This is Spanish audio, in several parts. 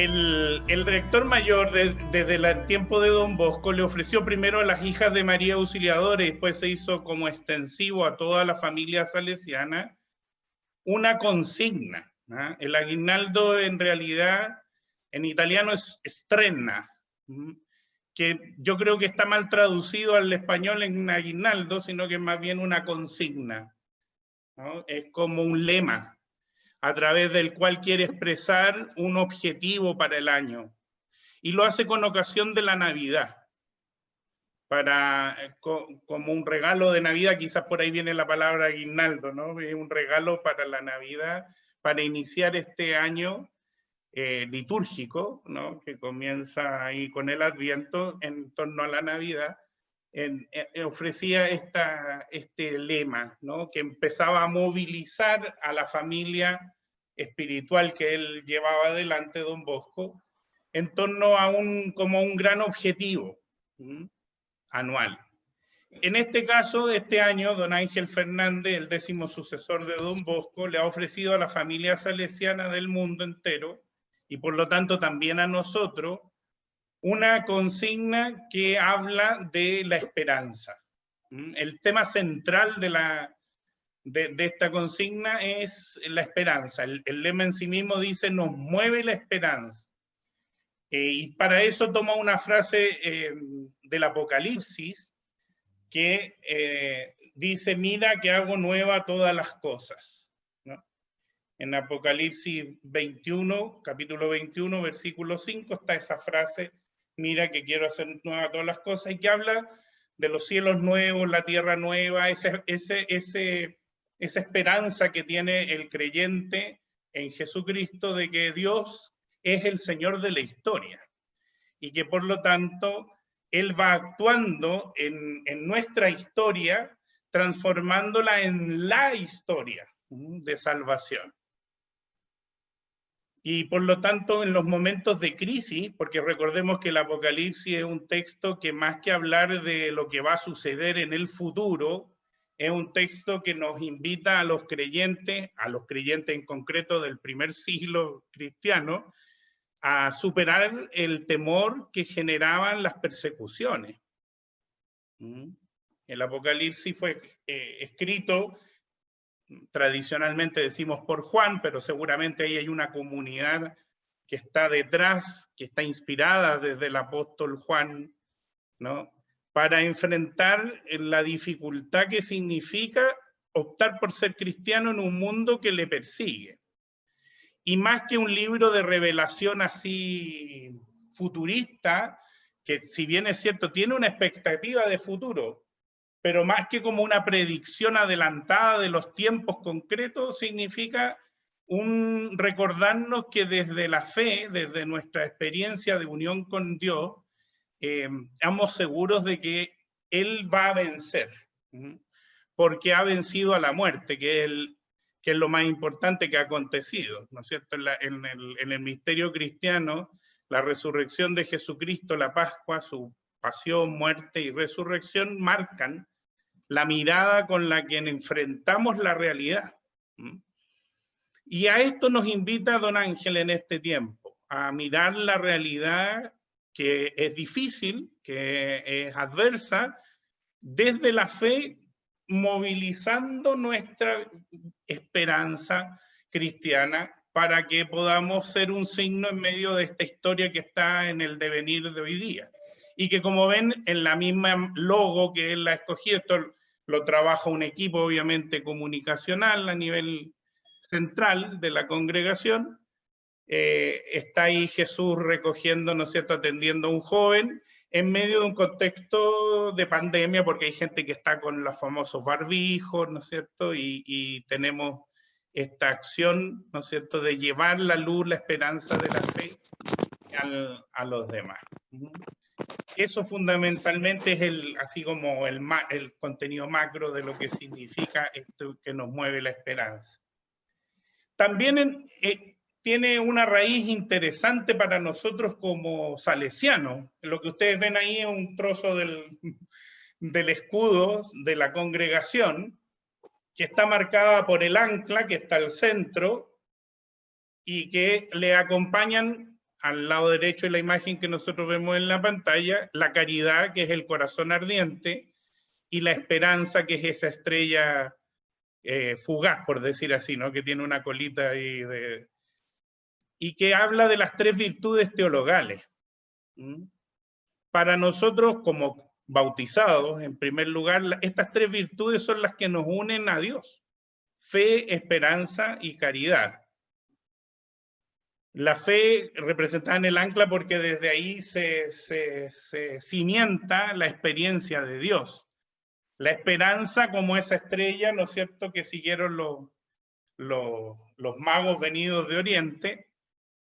el rector mayor, desde el tiempo de Don Bosco, le ofreció primero a las hijas de María Auxiliadora y después se hizo como extensivo a toda la familia salesiana una consigna, ¿no? El aguinaldo en realidad en italiano es strenna, que yo creo que está mal traducido al español en aguinaldo, sino que es más bien una consigna, ¿no? Es como un lema a través del cual quiere expresar un objetivo para el año. Y lo hace con ocasión de la Navidad, como un regalo de Navidad, quizás por ahí viene la palabra aguinaldo, ¿no? Es un regalo para la Navidad, para iniciar este año litúrgico, ¿no? Que comienza ahí con el Adviento en torno a la Navidad. Ofrecía este lema, ¿no? Que empezaba a movilizar a la familia espiritual que él llevaba adelante, Don Bosco, en torno a como un gran objetivo anual. En este caso, este año, don Ángel Fernández, el 10º sucesor de Don Bosco, le ha ofrecido a la familia salesiana del mundo entero, y por lo tanto también a nosotros, una consigna que habla de la esperanza. El tema central de esta consigna es la esperanza. El lema en sí mismo dice, nos mueve la esperanza. Y para eso toma una frase del Apocalipsis que dice, mira que hago nueva todas las cosas, ¿no? En Apocalipsis 21, capítulo 21, versículo 5, está esa frase, mira que quiero hacer nueva todas las cosas, y que habla de los cielos nuevos, la tierra nueva, esa esperanza que tiene el creyente en Jesucristo de que Dios es el Señor de la historia, y que por lo tanto Él va actuando en nuestra historia, transformándola en la historia de salvación. Y por lo tanto, en los momentos de crisis, porque recordemos que el Apocalipsis es un texto que más que hablar de lo que va a suceder en el futuro, es un texto que nos invita a los creyentes en concreto del primer siglo cristiano, a superar el temor que generaban las persecuciones. El Apocalipsis fue escrito, tradicionalmente decimos por Juan, pero seguramente ahí hay una comunidad que está detrás, que está inspirada desde el apóstol Juan, ¿no? Para enfrentar la dificultad que significa optar por ser cristiano en un mundo que le persigue. Y más que un libro de revelación así futurista, que si bien es cierto, tiene una expectativa de futuro, pero más que como una predicción adelantada de los tiempos concretos, significa recordarnos que desde la fe, desde nuestra experiencia de unión con Dios, estamos seguros de que Él va a vencer, porque ha vencido a la muerte, que es lo más importante que ha acontecido, ¿no es cierto? En el misterio cristiano, la resurrección de Jesucristo, la Pascua, su pasión, muerte y resurrección marcan la mirada con la que enfrentamos la realidad. Y a esto nos invita don Ángel en este tiempo, a mirar la realidad que es difícil, que es adversa, desde la fe, movilizando nuestra esperanza cristiana para que podamos ser un signo en medio de esta historia que está en el devenir de hoy día. Y que como ven, en la misma logo que él ha escogido, esto lo trabaja un equipo obviamente comunicacional a nivel central de la congregación, está ahí Jesús recogiendo, ¿no es cierto?, atendiendo a un joven, en medio de un contexto de pandemia, porque hay gente que está con los famosos barbijos, ¿no es cierto?, y tenemos esta acción, ¿no es cierto?, de llevar la luz, la esperanza de la fe a los demás. Eso fundamentalmente es así como el contenido macro de lo que significa esto que nos mueve la esperanza. También tiene una raíz interesante para nosotros como salesianos. Lo que ustedes ven ahí es un trozo del escudo de la congregación, que está marcada por el ancla que está al centro y que le acompañan al lado derecho de la imagen que nosotros vemos en la pantalla, la caridad, que es el corazón ardiente, y la esperanza, que es esa estrella fugaz, por decir así, ¿no? Que tiene una colita ahí y que habla de las tres virtudes teologales. Para nosotros, como bautizados, en primer lugar, estas tres virtudes son las que nos unen a Dios: fe, esperanza y caridad. La fe representada en el ancla porque desde ahí se cimienta la experiencia de Dios. La esperanza como esa estrella, ¿no es cierto?, que siguieron los magos venidos de Oriente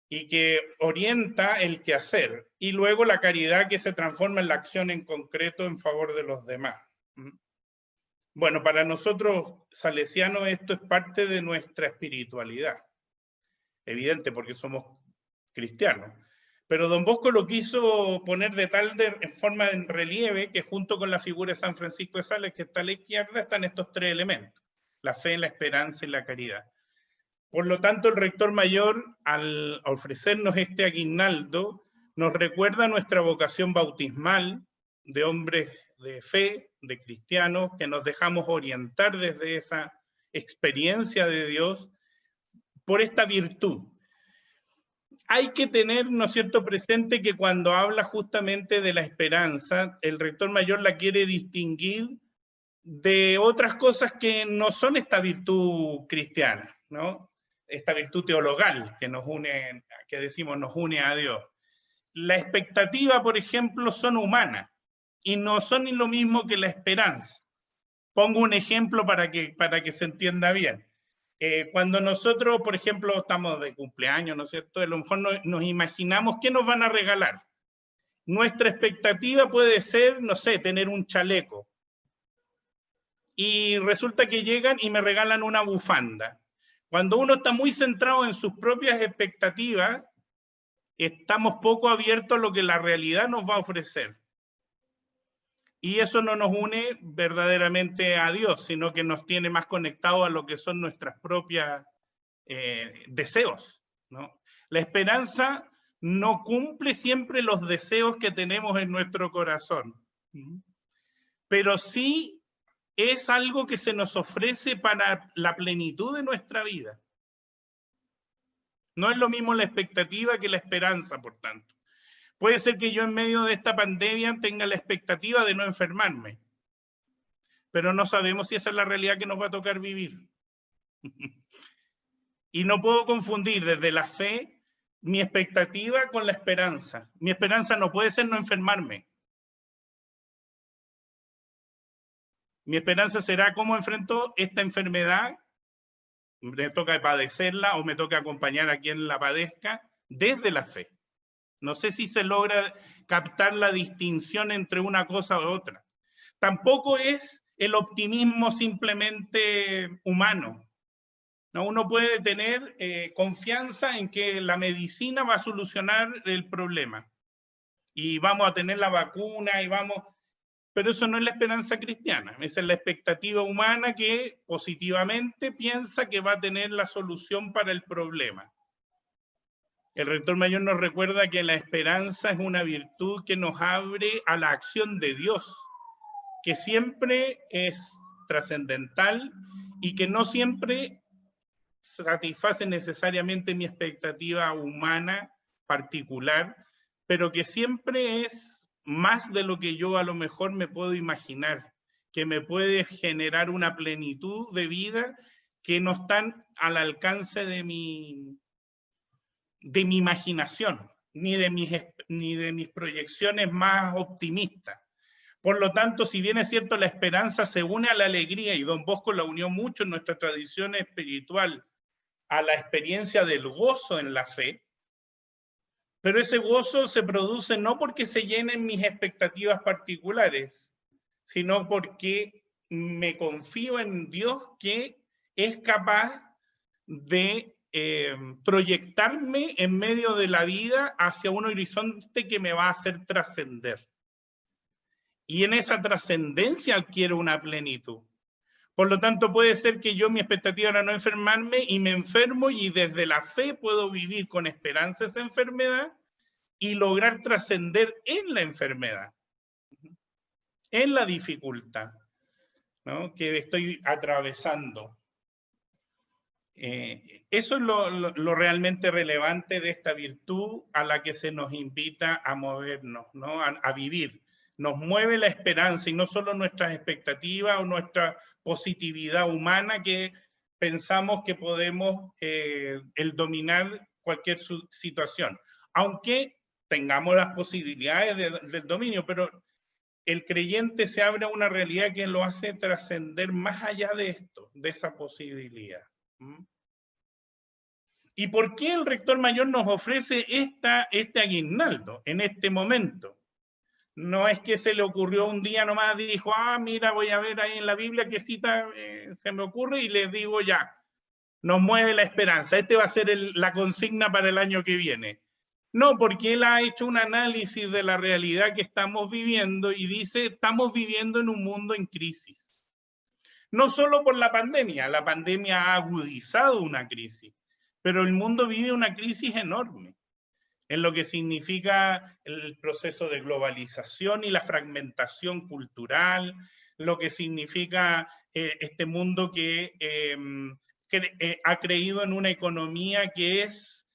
y que orienta el quehacer. Y luego la caridad, que se transforma en la acción en concreto en favor de los demás. Bueno, para nosotros salesianos esto es parte de nuestra espiritualidad. Evidente, porque somos cristianos. Pero don Bosco lo quiso poner en forma en relieve, que junto con la figura de San Francisco de Sales, que está a la izquierda, están estos tres elementos: la fe, la esperanza y la caridad. Por lo tanto, el rector mayor, al ofrecernos este aguinaldo, nos recuerda nuestra vocación bautismal de hombres de fe, de cristianos, que nos dejamos orientar desde esa experiencia de Dios por esta virtud. Hay que tener, ¿no es cierto?, presente que cuando habla justamente de la esperanza, el rector mayor la quiere distinguir de otras cosas que no son esta virtud cristiana, ¿no? Esta virtud teologal que nos une, que decimos nos une a Dios. La expectativa, por ejemplo, son humanas y no son lo mismo que la esperanza. Pongo un ejemplo para que se entienda bien. Cuando nosotros, por ejemplo, estamos de cumpleaños, ¿no es cierto?, a lo mejor nos imaginamos qué nos van a regalar. Nuestra expectativa puede ser, no sé, tener un chaleco. Y resulta que llegan y me regalan una bufanda. Cuando uno está muy centrado en sus propias expectativas, estamos poco abiertos a lo que la realidad nos va a ofrecer. Y eso no nos une verdaderamente a Dios, sino que nos tiene más conectados a lo que son nuestras propias deseos, ¿no? La esperanza no cumple siempre los deseos que tenemos en nuestro corazón, pero sí es algo que se nos ofrece para la plenitud de nuestra vida. No es lo mismo la expectativa que la esperanza, por tanto. Puede ser que yo en medio de esta pandemia tenga la expectativa de no enfermarme, pero no sabemos si esa es la realidad que nos va a tocar vivir. Y no puedo confundir desde la fe mi expectativa con la esperanza. Mi esperanza no puede ser no enfermarme. Mi esperanza será cómo enfrento esta enfermedad, me toca padecerla o me toca acompañar a quien la padezca desde la fe. No sé si se logra captar la distinción entre una cosa u otra. Tampoco es el optimismo simplemente humano. ¿No? Uno puede tener confianza en que la medicina va a solucionar el problema y vamos a tener la vacuna y vamos... Pero eso no es la esperanza cristiana, esa es la expectativa humana que positivamente piensa que va a tener la solución para el problema. El rector mayor nos recuerda que la esperanza es una virtud que nos abre a la acción de Dios, que siempre es trascendental y que no siempre satisface necesariamente mi expectativa humana particular, pero que siempre es más de lo que yo a lo mejor me puedo imaginar, que me puede generar una plenitud de vida que no están al alcance de mi imaginación, ni de mis proyecciones más optimistas. Por lo tanto, si bien es cierto, la esperanza se une a la alegría, y don Bosco la unió mucho en nuestra tradición espiritual a la experiencia del gozo en la fe, pero ese gozo se produce no porque se llenen mis expectativas particulares, sino porque me confío en Dios, que es capaz de proyectarme en medio de la vida hacia un horizonte que me va a hacer trascender. Y en esa trascendencia adquiero una plenitud. Por lo tanto, puede ser que yo mi expectativa era no enfermarme y me enfermo, y desde la fe puedo vivir con esperanza esa enfermedad, y lograr trascender en la enfermedad, en la dificultad, ¿no?, que estoy atravesando. Eso es lo realmente relevante de esta virtud a la que se nos invita a movernos, ¿no?, a vivir. Nos mueve la esperanza y no solo nuestras expectativas o nuestra positividad humana, que pensamos que podemos el dominar cualquier situación, aunque tengamos las posibilidades del dominio, pero el creyente se abre a una realidad que lo hace trascender más allá de esto, de esa posibilidad. ¿Y por qué el rector mayor nos ofrece este aguinaldo en este momento? No es que se le ocurrió un día nomás, dijo, mira, voy a ver ahí en la Biblia qué cita se me ocurre y les digo ya, nos mueve la esperanza, este va a ser la consigna para el año que viene. No, porque él ha hecho un análisis de la realidad que estamos viviendo y dice, estamos viviendo en un mundo en crisis. No solo por la pandemia ha agudizado una crisis, pero el mundo vive una crisis enorme en lo que significa el proceso de globalización y la fragmentación cultural, lo que significa este mundo que ha creído en una economía que es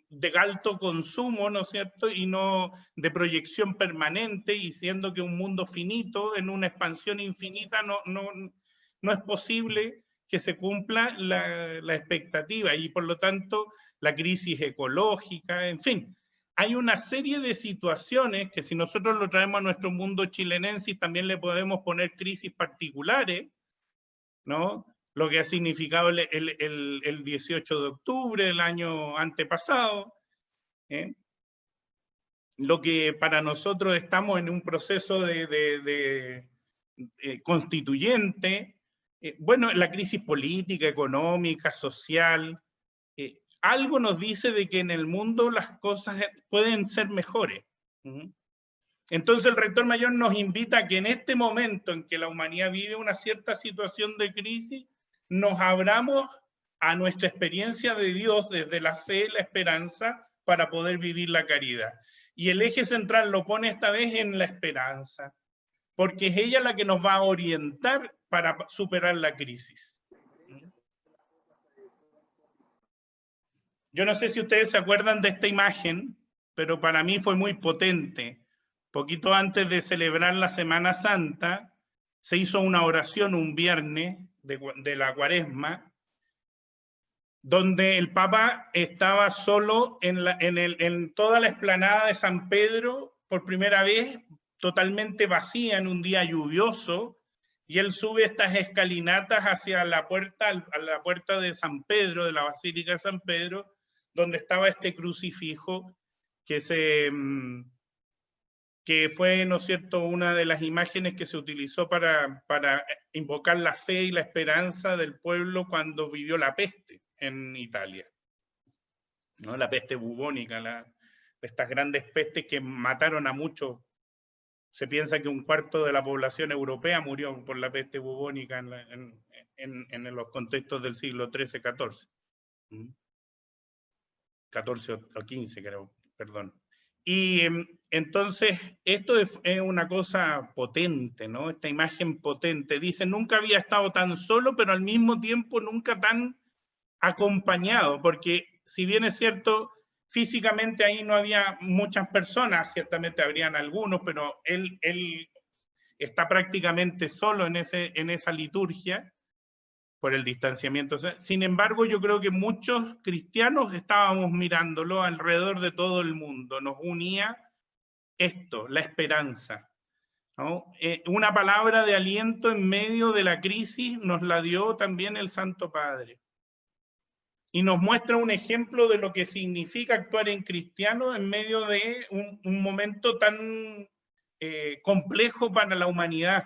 de alto consumo, ¿no es cierto?, y no de proyección permanente, y siendo que un mundo finito, en una expansión infinita, no es posible que se cumpla la expectativa, y por lo tanto la crisis ecológica, en fin. Hay una serie de situaciones que si nosotros lo traemos a nuestro mundo chilenensis también le podemos poner crisis particulares, ¿no? Lo que ha significado el 18 de octubre del año antepasado, lo que para nosotros estamos en un proceso constituyente, bueno, la crisis política, económica, social, algo nos dice de que en el mundo las cosas pueden ser mejores. Entonces el rector mayor nos invita a que en este momento en que la humanidad vive una cierta situación de crisis, nos abramos a nuestra experiencia de Dios desde la fe, la esperanza, para poder vivir la caridad. Y el eje central lo pone esta vez en la esperanza, porque es ella la que nos va a orientar para superar la crisis. Yo no sé si ustedes se acuerdan de esta imagen, pero para mí fue muy potente. Poquito antes de celebrar la Semana Santa, se hizo una oración un viernes de la Cuaresma, donde el Papa estaba solo en toda la explanada de San Pedro, por primera vez, totalmente vacía en un día lluvioso, y él sube estas escalinatas hacia la puerta, a la puerta de San Pedro, de la Basílica de San Pedro, donde estaba este crucifijo que fue, ¿no es cierto?, una de las imágenes que se utilizó para invocar la fe y la esperanza del pueblo cuando vivió la peste en Italia, ¿no? La peste bubónica, estas grandes pestes que mataron a muchos. Se piensa que un cuarto de la población europea murió por la peste bubónica en los contextos del siglo XIII-XIV. 14 o 15, creo, perdón. Y entonces, esto es una cosa potente, ¿no? Esta imagen potente. Dice, nunca había estado tan solo, pero al mismo tiempo nunca tan acompañado, porque si bien es cierto, físicamente ahí no había muchas personas, ciertamente habrían algunos, pero él está prácticamente solo en esa liturgia, por el distanciamiento. Sin embargo, yo creo que muchos cristianos estábamos mirándolo alrededor de todo el mundo. Nos unía esto, la esperanza, ¿no? Una palabra de aliento en medio de la crisis nos la dio también el Santo Padre. Y nos muestra un ejemplo de lo que significa actuar en cristiano en medio de un momento tan complejo para la humanidad.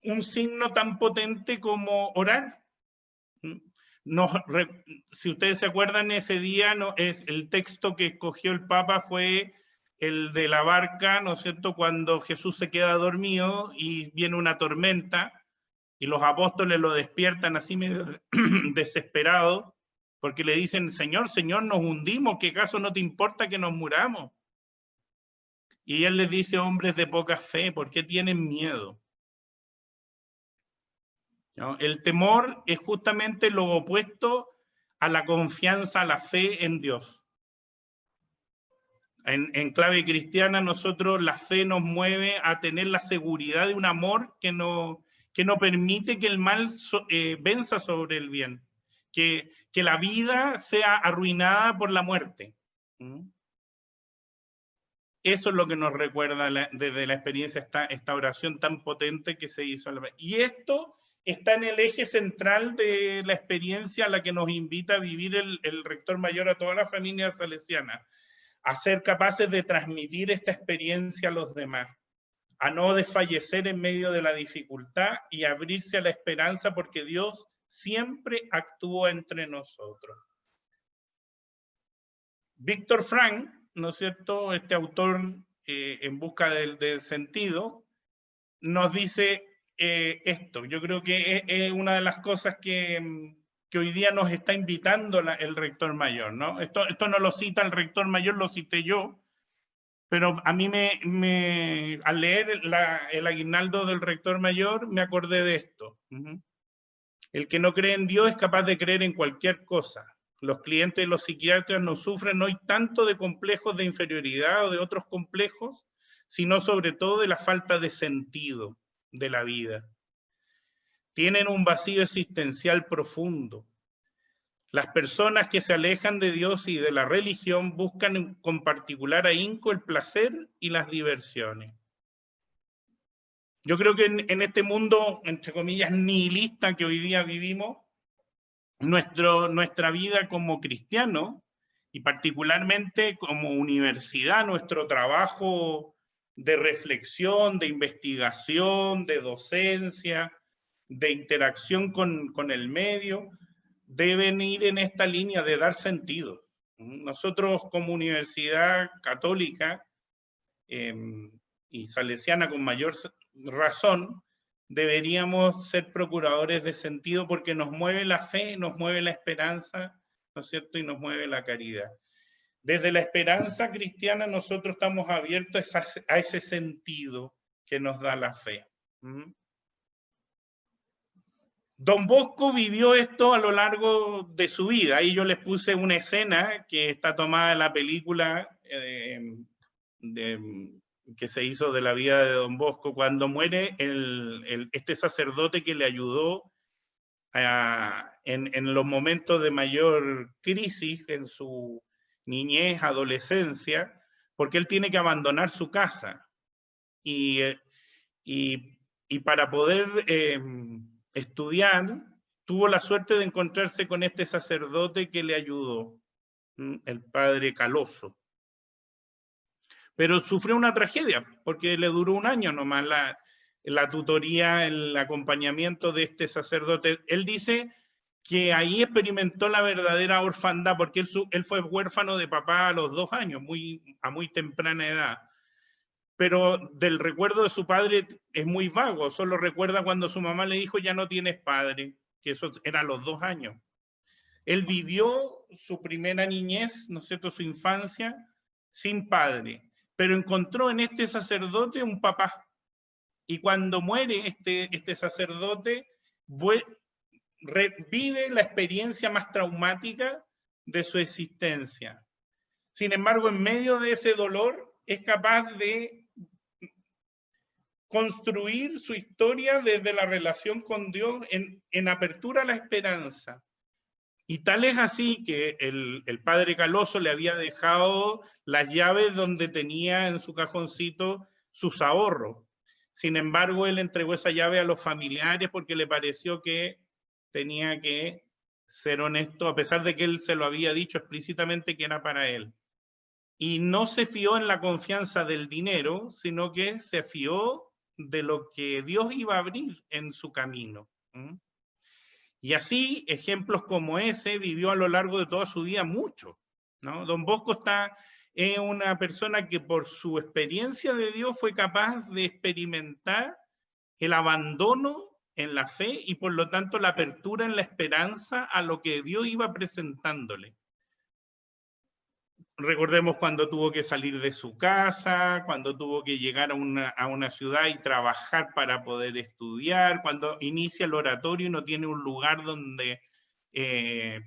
Un signo tan potente como orar. Si ustedes se acuerdan, ese día el texto que escogió el Papa fue el de la barca, ¿no es cierto?, cuando Jesús se queda dormido y viene una tormenta y los apóstoles lo despiertan así medio desesperados porque le dicen, Señor, Señor, nos hundimos, ¿qué caso no te importa que nos muramos? Y él les dice, hombres de poca fe, ¿por qué tienen miedo? ¿No? El temor es justamente lo opuesto a la confianza, a la fe en Dios. En clave cristiana, nosotros la fe nos mueve a tener la seguridad de un amor que no permite que el mal venza sobre el bien, que la vida sea arruinada por la muerte. Eso es lo que nos recuerda desde la experiencia esta oración tan potente que se hizo. Y esto está en el eje central de la experiencia a la que nos invita a vivir el rector mayor a toda la familia salesiana, a ser capaces de transmitir esta experiencia a los demás, a no desfallecer en medio de la dificultad y abrirse a la esperanza porque Dios siempre actúa entre nosotros. Víctor Frank, ¿no es cierto?, este autor en busca del sentido, nos dice esto. Yo creo que es una de las cosas que hoy día nos está invitando el rector mayor, ¿no? Esto no lo cita el rector mayor, lo cité yo, pero a mí al leer el aguinaldo del rector mayor me acordé de esto. El que no cree en Dios es capaz de creer en cualquier cosa. Los clientes de los psiquiatras no sufren hoy tanto de complejos de inferioridad o de otros complejos, sino sobre todo de la falta de sentido de la vida. Tienen un vacío existencial profundo. Las personas que se alejan de Dios y de la religión buscan con particular ahínco el placer y las diversiones. Yo creo que en este mundo, entre comillas, nihilista que hoy día vivimos, nuestra vida como cristiano y particularmente como universidad, nuestro trabajo de reflexión, de investigación, de docencia, de interacción con el medio, deben ir en esta línea de dar sentido. Nosotros como universidad católica y salesiana con mayor razón, deberíamos ser procuradores de sentido porque nos mueve la fe, nos mueve la esperanza, ¿no es cierto? Y nos mueve la caridad. Desde la esperanza cristiana nosotros estamos abiertos a ese sentido que nos da la fe. Don Bosco vivió esto a lo largo de su vida. Ahí yo les puse una escena que está tomada de la película que se hizo de la vida de Don Bosco, cuando muere este sacerdote que le ayudó en los momentos de mayor crisis en su niñez, adolescencia, porque él tiene que abandonar su casa. Y para poder estudiar, tuvo la suerte de encontrarse con este sacerdote que le ayudó, el padre Caloso. Pero sufrió una tragedia, porque le duró un año nomás la tutoría, el acompañamiento de este sacerdote. Él dice que ahí experimentó la verdadera orfandad, porque él fue huérfano de papá a los 2 años, a muy temprana edad. Pero del recuerdo de su padre es muy vago, solo recuerda cuando su mamá le dijo ya no tienes padre, que eso era a los 2 años. Él vivió su primera niñez, ¿no es cierto?, su infancia, sin padre, pero encontró en este sacerdote un papá. Y cuando muere este sacerdote, revive la experiencia más traumática de su existencia. Sin embargo, en medio de ese dolor, es capaz de construir su historia desde la relación con Dios en apertura a la esperanza. Y tal es así que el padre Caloso le había dejado las llaves donde tenía en su cajoncito sus ahorros. Sin embargo, él entregó esa llave a los familiares porque le pareció que tenía que ser honesto, a pesar de que él se lo había dicho explícitamente que era para él. Y no se fió en la confianza del dinero, sino que se fió de lo que Dios iba a abrir en su camino. Y así, ejemplos como ese vivió a lo largo de toda su vida mucho, ¿no? Don Bosco es una persona que por su experiencia de Dios fue capaz de experimentar el abandono en la fe y por lo tanto la apertura en la esperanza a lo que Dios iba presentándole. Recordemos cuando tuvo que salir de su casa, cuando tuvo que llegar a una ciudad y trabajar para poder estudiar, cuando inicia el oratorio y no tiene un lugar donde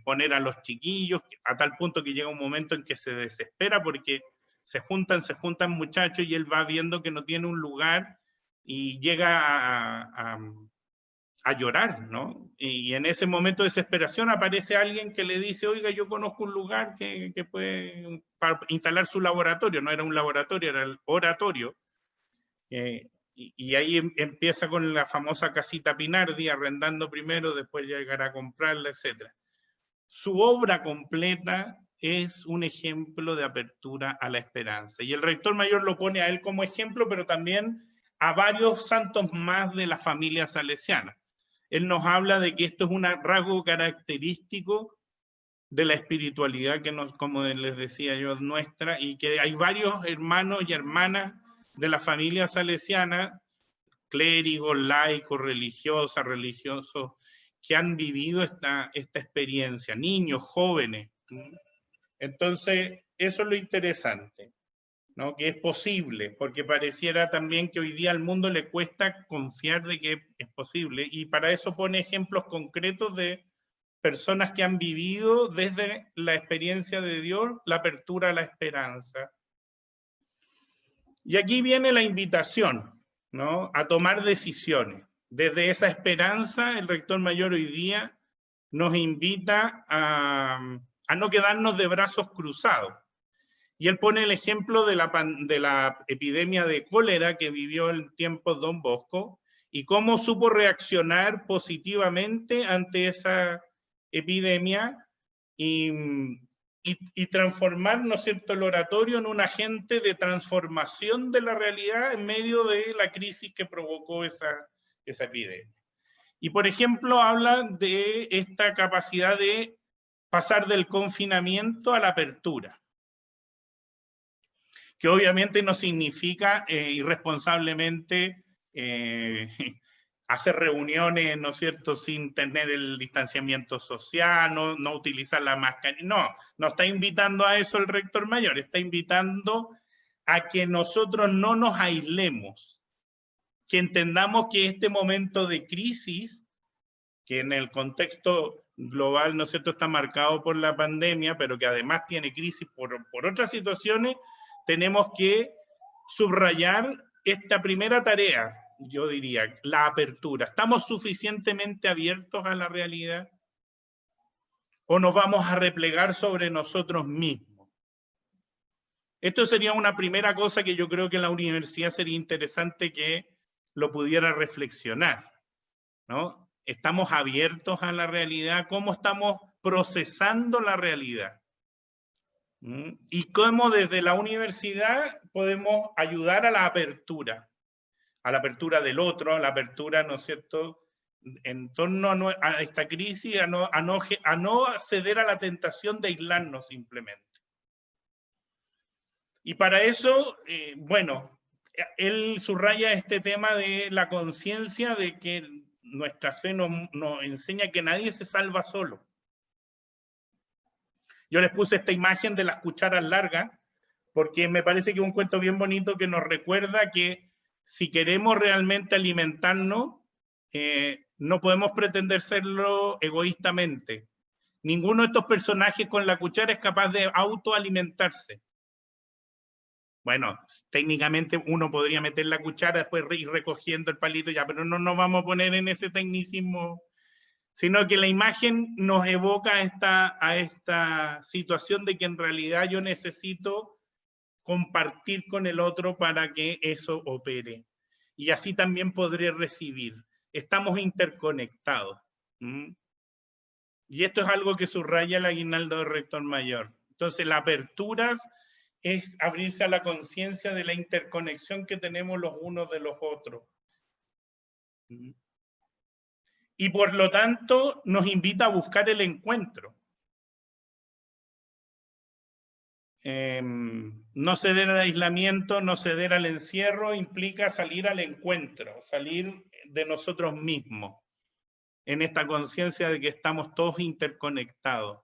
poner a los chiquillos, a tal punto que llega un momento en que se desespera porque se juntan muchachos y él va viendo que no tiene un lugar y llega a llorar, ¿no? Y en ese momento de desesperación aparece alguien que le dice, oiga, yo conozco un lugar que puede para instalar su laboratorio, no era un laboratorio, era el oratorio, y ahí empieza con la famosa casita Pinardi, arrendando primero, después llegará a comprarla, etc. Su obra completa es un ejemplo de apertura a la esperanza, y el rector mayor lo pone a él como ejemplo, pero también a varios santos más de la familia salesiana. Él nos habla de que esto es un rasgo característico de la espiritualidad que nos, como les decía yo, nuestra, y que hay varios hermanos y hermanas de la familia salesiana, clérigos, laicos, religiosas, religiosos, que han vivido esta experiencia, niños, jóvenes. Entonces, eso es lo interesante, ¿no? Que es posible, porque pareciera también que hoy día al mundo le cuesta confiar de que es posible, y para eso pone ejemplos concretos de personas que han vivido desde la experiencia de Dios la apertura a la esperanza. Y aquí viene la invitación, ¿no? A tomar decisiones. Desde esa esperanza, el rector mayor hoy día nos invita a no quedarnos de brazos cruzados. Y él pone el ejemplo de la epidemia de cólera que vivió en tiempos Don Bosco y cómo supo reaccionar positivamente ante esa epidemia y transformar, ¿no es cierto?, el oratorio en un agente de transformación de la realidad en medio de la crisis que provocó esa epidemia. Y, por ejemplo, habla de esta capacidad de pasar del confinamiento a la apertura, que obviamente no significa irresponsablemente hacer reuniones, ¿no es cierto?, sin tener el distanciamiento social, no utilizar la mascarilla. No está invitando a eso el rector mayor, está invitando a que nosotros no nos aislemos, que entendamos que este momento de crisis, que en el contexto global, ¿no es cierto?, está marcado por la pandemia, pero que además tiene crisis por otras situaciones, tenemos que subrayar esta primera tarea, yo diría, la apertura. ¿Estamos suficientemente abiertos a la realidad? ¿O nos vamos a replegar sobre nosotros mismos? Esto sería una primera cosa que yo creo que en la universidad sería interesante que lo pudiera reflexionar, ¿no? ¿Estamos abiertos a la realidad? ¿Cómo estamos procesando la realidad? Y cómo desde la universidad podemos ayudar a la apertura del otro, a la apertura, ¿no es cierto?, en torno a esta crisis, a no ceder a la tentación de aislarnos simplemente. Y para eso, bueno, él subraya este tema de la conciencia de que nuestra fe nos enseña que nadie se salva solo. Yo les puse esta imagen de las cucharas largas, porque me parece que es un cuento bien bonito que nos recuerda que si queremos realmente alimentarnos, no podemos pretender serlo egoístamente. Ninguno de estos personajes con la cuchara es capaz de autoalimentarse. Bueno, técnicamente uno podría meter la cuchara, después ir recogiendo el palito ya, pero no nos vamos a poner en ese tecnicismo, sino que la imagen nos evoca a esta situación de que en realidad yo necesito compartir con el otro para que eso opere. Y así también podré recibir. Estamos interconectados. Y esto es algo que subraya el aguinaldo del rector mayor. Entonces, la apertura es abrirse a la conciencia de la interconexión que tenemos los unos de los otros. Y por lo tanto, nos invita a buscar el encuentro. No ceder al aislamiento, no ceder al encierro, implica salir al encuentro, salir de nosotros mismos, en esta conciencia de que estamos todos interconectados.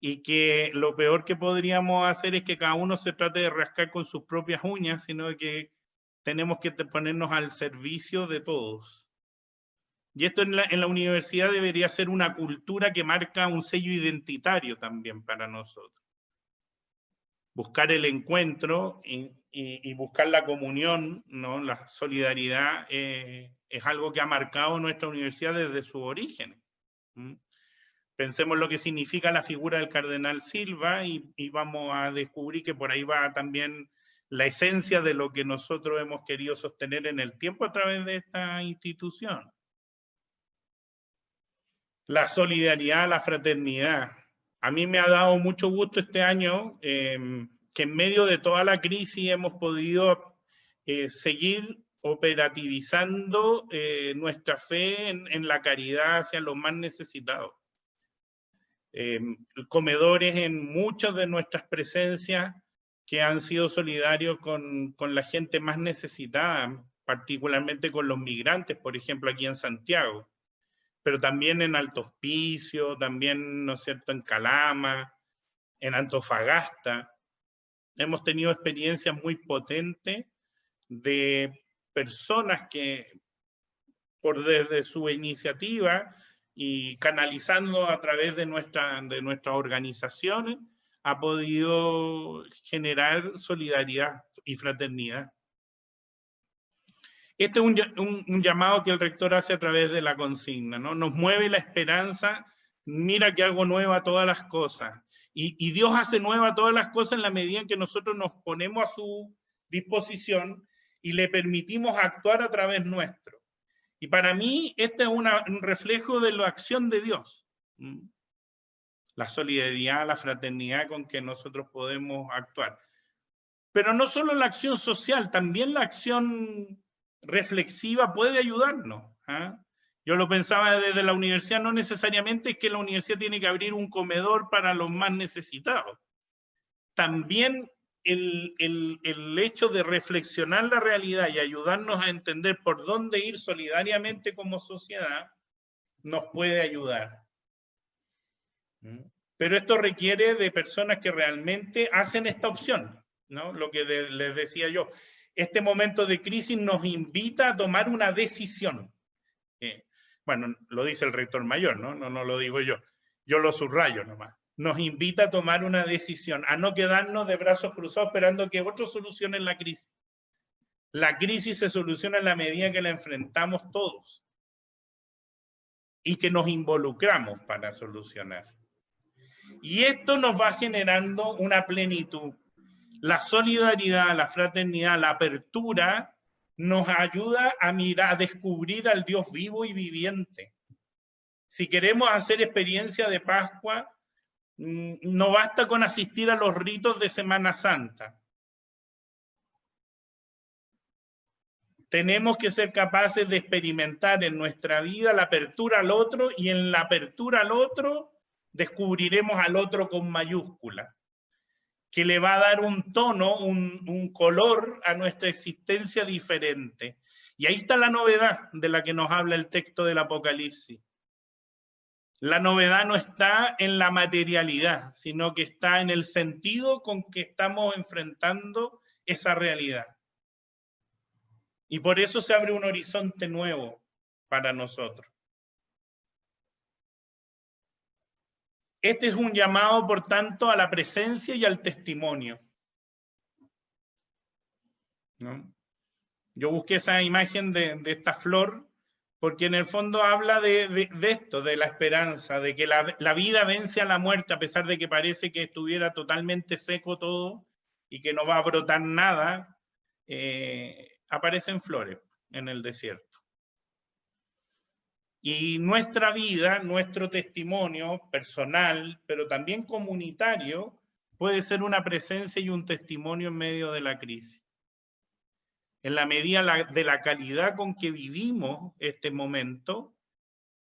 Y que lo peor que podríamos hacer es que cada uno se trate de rascar con sus propias uñas, sino que tenemos que ponernos al servicio de todos. Y esto en la universidad debería ser una cultura que marca un sello identitario también para nosotros. Buscar el encuentro y buscar la comunión, ¿no? La solidaridad es algo que ha marcado nuestra universidad desde sus orígenes. Pensemos lo que significa la figura del cardenal Silva y vamos a descubrir que por ahí va también la esencia de lo que nosotros hemos querido sostener en el tiempo a través de esta institución. La solidaridad, la fraternidad. A mí me ha dado mucho gusto este año que en medio de toda la crisis hemos podido seguir operativizando nuestra fe en la caridad hacia los más necesitados. Comedores en muchas de nuestras presencias que han sido solidarios con la gente más necesitada, particularmente con los migrantes, por ejemplo, aquí en Santiago, pero también en Alto Hospicio, también, ¿no es cierto?, en Calama, en Antofagasta. Hemos tenido experiencias muy potentes de personas que, desde su iniciativa, y canalizando a través de nuestras organizaciones, ha podido generar solidaridad y fraternidad. Este es un llamado que el rector hace a través de la consigna, ¿no? Nos mueve la esperanza, mira que hago nueva todas las cosas. Y Dios hace nueva todas las cosas en la medida en que nosotros nos ponemos a su disposición y le permitimos actuar a través nuestro. Y para mí, este es un reflejo de la acción de Dios. La solidaridad, la fraternidad con que nosotros podemos actuar. Pero no solo la acción social, también la acción reflexiva puede ayudarnos. Yo lo pensaba desde la universidad, no necesariamente es que la universidad tiene que abrir un comedor para los más necesitados. También el hecho de reflexionar la realidad y ayudarnos a entender por dónde ir solidariamente como sociedad nos puede ayudar. Pero esto requiere de personas que realmente hacen esta opción, ¿no? Lo que les decía yo, este momento de crisis nos invita a tomar una decisión. Bueno, lo dice el rector mayor, ¿no? No lo digo yo lo subrayo nomás. Nos invita a tomar una decisión, a no quedarnos de brazos cruzados esperando que otros solucionen la crisis. La crisis se soluciona en la medida que la enfrentamos todos y que nos involucramos para solucionar. Y esto nos va generando una plenitud. La solidaridad, la fraternidad, la apertura nos ayuda a mirar, a descubrir al Dios vivo y viviente. Si queremos hacer experiencia de Pascua, no basta con asistir a los ritos de Semana Santa. Tenemos que ser capaces de experimentar en nuestra vida la apertura al otro, y en la apertura al otro descubriremos al otro con mayúscula, que le va a dar un tono, un color a nuestra existencia diferente. Y ahí está la novedad de la que nos habla el texto del Apocalipsis. La novedad no está en la materialidad, sino que está en el sentido con que estamos enfrentando esa realidad. Y por eso se abre un horizonte nuevo para nosotros. Este es un llamado, por tanto, a la presencia y al testimonio, ¿no? Yo busqué esa imagen de esta flor porque en el fondo habla de esto, de la esperanza, de que la vida vence a la muerte, a pesar de que parece que estuviera totalmente seco todo y que no va a brotar nada, aparecen flores en el desierto. Y nuestra vida, nuestro testimonio personal, pero también comunitario, puede ser una presencia y un testimonio en medio de la crisis. En la medida de la calidad con que vivimos este momento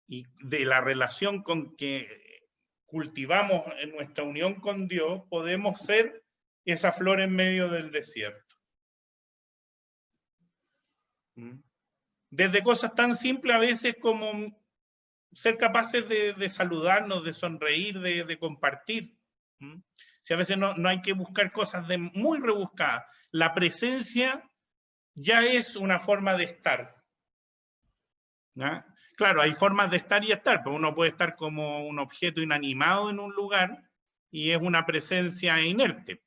y de la relación con que cultivamos en nuestra unión con Dios, podemos ser esa flor en medio del desierto. Desde cosas tan simples a veces como ser capaces de saludarnos, de sonreír, de compartir. Si a veces no hay que buscar cosas muy rebuscadas. La presencia ya es una forma de estar. ¿Ya? Claro, hay formas de estar y estar, pero uno puede estar como un objeto inanimado en un lugar y es una presencia inerte.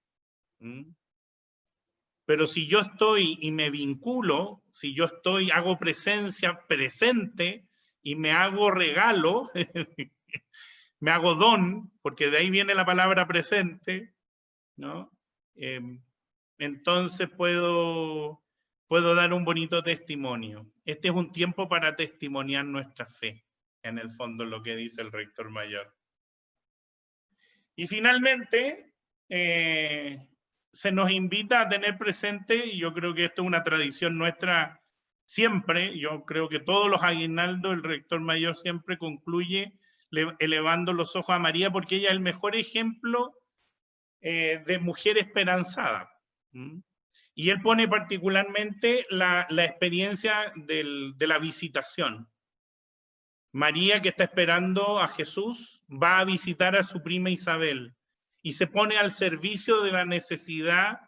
Pero si yo estoy y me vinculo, si yo estoy, hago presencia presente y me hago regalo, me hago don, porque de ahí viene la palabra presente, ¿no? Entonces puedo dar un bonito testimonio. Este es un tiempo para testimoniar nuestra fe, en el fondo lo que dice el rector mayor. Y finalmente, se nos invita a tener presente, y yo creo que esto es una tradición nuestra siempre, yo creo que todos los aguinaldos, el rector mayor siempre concluye elevando los ojos a María, porque ella es el mejor ejemplo de mujer esperanzada. Y él pone particularmente la experiencia de la visitación. María, que está esperando a Jesús, va a visitar a su prima Isabel y se pone al servicio de la necesidad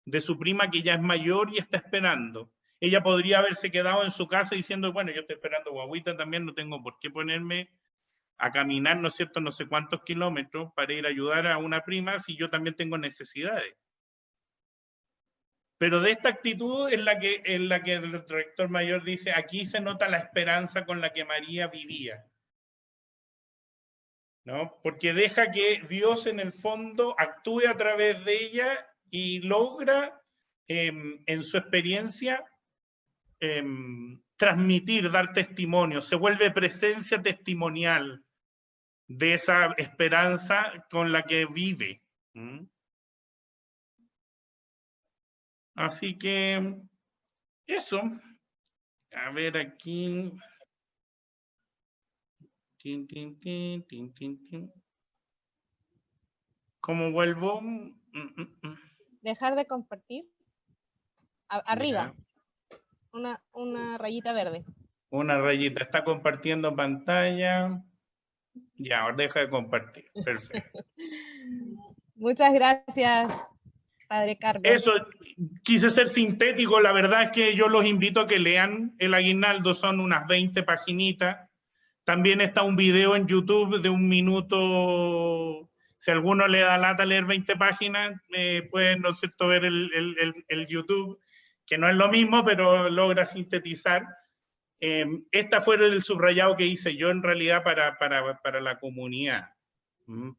de su prima, que ya es mayor y está esperando. Ella podría haberse quedado en su casa diciendo, bueno, yo estoy esperando guaguita también, no tengo por qué ponerme a caminar, ¿no es cierto?, no sé cuántos kilómetros para ir a ayudar a una prima si yo también tengo necesidades. Pero de esta actitud en la que el rector mayor dice, aquí se nota la esperanza con la que María vivía, ¿no? Porque deja que Dios en el fondo actúe a través de ella y logra en su experiencia transmitir, dar testimonio, se vuelve presencia testimonial de esa esperanza con la que vive. Así que eso. A ver aquí. ¿Cómo vuelvo? Dejar de compartir. Arriba. Una rayita verde. Una rayita. Está compartiendo pantalla. Ya, ahora deja de compartir. Perfecto. Muchas gracias, Padre Carlos. Eso, quise ser sintético. La verdad es que yo los invito a que lean el aguinaldo. Son unas 20 paginitas. También está un video en YouTube de 1 minuto. Si a alguno le da lata leer 20 páginas, pueden, ¿no es cierto?, ver el YouTube, que no es lo mismo, pero logra sintetizar. Esta fue el subrayado que hice yo en realidad para la comunidad.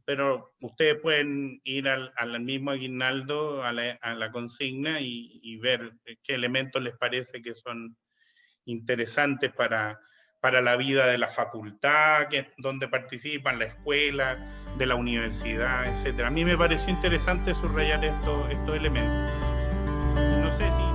Pero ustedes pueden ir al mismo aguinaldo, a la consigna y ver qué elementos les parece que son interesantes para la vida de la facultad, donde participan, la escuela, de la universidad, etc. A mí me pareció interesante subrayar estos elementos. No sé si